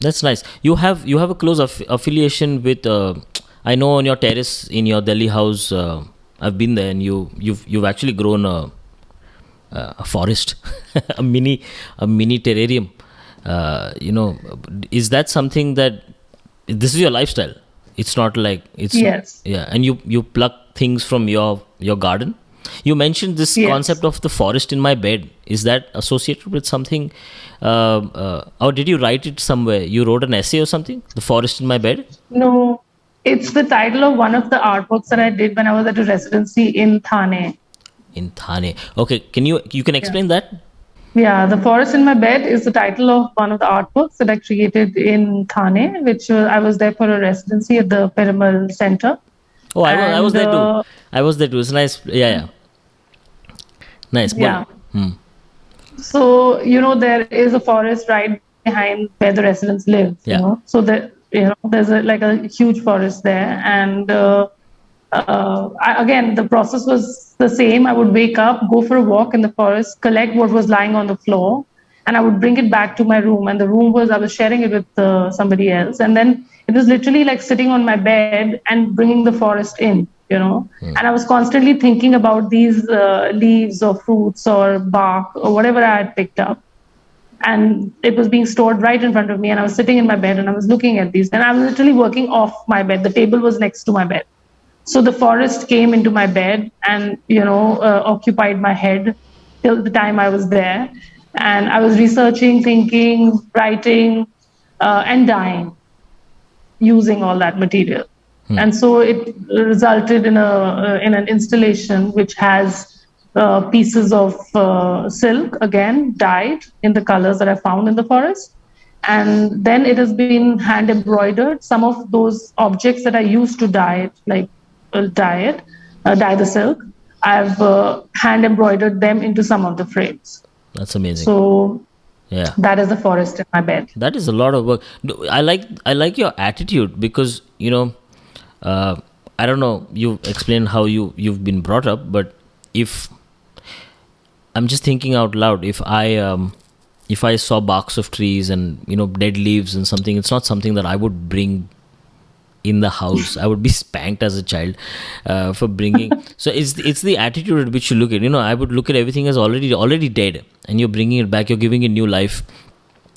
That's nice. You have a close affiliation with. I know on your terrace in your Delhi house. I've been there, and you've actually grown a forest, a mini terrarium. Is that something that this is your lifestyle? It's not like it's Yes. yeah, and you pluck things from your garden. You mentioned this Yes. concept of the forest in my bed. Is that associated with something, or did you write it somewhere? You wrote an essay or something? The forest in my bed No, it's the title of one of the artworks that I did when I was at a residency in Thane. in Thane. Okay, you can Yeah. explain that? Yeah, The Forest in My Bed is the title of one of the artworks that I created in Thane, which I was there for a residency at the Parimal Center. Oh, I was And there too. I was there too. It's nice. Yeah, yeah. Nice. Bolo. yeah, Hmm. so, there is a forest right behind where the residents live, Yeah. So there's like a huge forest there. And again, the process was the same. I would wake up, go for a walk in the forest, collect what was lying on the floor, and I would bring it back to my room. And the room I was sharing it with somebody else. And then it was literally like sitting on my bed and bringing the forest in. And I was constantly thinking about these leaves or fruits or bark or whatever I had picked up. And it was being stored right in front of me. And I was sitting in my bed and I was looking at these. And I was literally working off my bed. The table was next to my bed. So the forest came into my bed and, occupied my head till the time I was there. And I was researching, thinking, writing, and dying using all that material. And so it resulted in an installation which has pieces of silk, again dyed in the colors that I found in the forest. And then it has been hand embroidered. Some of those objects that I used to dye it, like dye the silk, I've hand embroidered them into some of the frames. That's amazing. So Yeah. that is the forest in my bed. That is a lot of work. I like your attitude because uh, I don't know. You explained how you've been brought up, but if I'm just thinking out loud, if I saw barks of trees and dead leaves and something, it's not something that I would bring in the house. I would be spanked as a child for bringing. So it's the attitude at which you look at. I would look at everything as already dead, and you're bringing it back. You're giving it new life.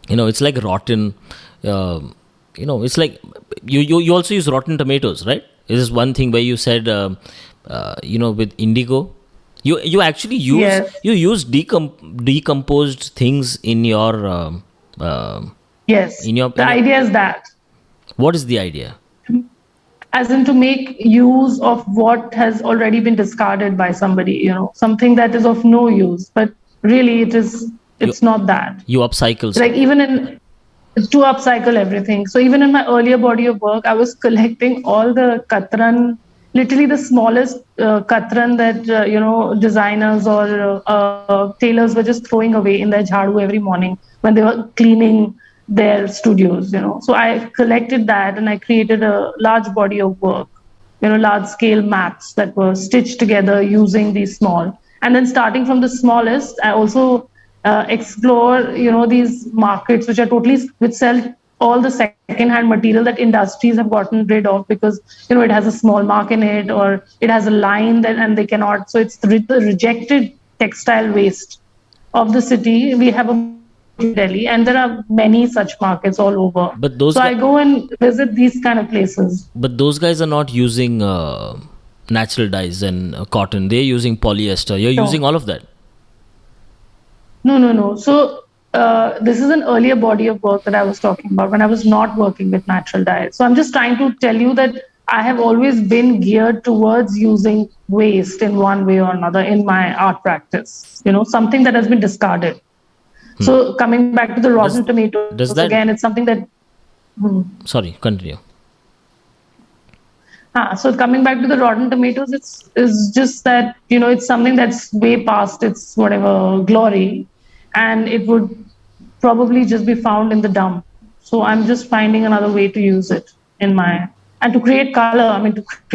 It's like rotten. It's like you also use rotten tomatoes, right? This is one thing where you said, with indigo, you actually Yes, use decomposed things in your yes. in your The in your. idea is that, What is the idea? as in to make use of what has already been discarded by somebody, something that is of no use, but really You it's not that. you upcycle Like stuff. even in to upcycle everything. So even in my earlier body of work, I was collecting all the katran, literally the smallest katran that designers or tailors were just throwing away in their jhadu every morning when they were cleaning their studios. So I collected that and I created a large body of work. Large scale mats that were stitched together using these small. And then starting from the smallest, I also explore these markets which sell all the second hand material that industries have gotten rid of because it has a small mark in it or it has a line that and they cannot, so it's the rejected textile waste of the city. We have a in Delhi and there are many such markets all over, But those so I guys, go and visit these kind of places. are not using natural dyes and cotton. They're using polyester. You're using No, all of that. no. So this is an earlier body of work that I was talking about when I was not working with natural dyes. So I'm just trying to tell you that I have always been geared towards using waste in one way or another in my art practice. Something that has been discarded. So coming back to the Does rotten tomatoes does that? again, it's something that. Sorry, continue. So coming back to the rotten tomatoes, it's just that it's something that's way past its whatever glory, and it would probably just be found in the dump. So I'm just finding another way to use it in my and to create color. I mean, to create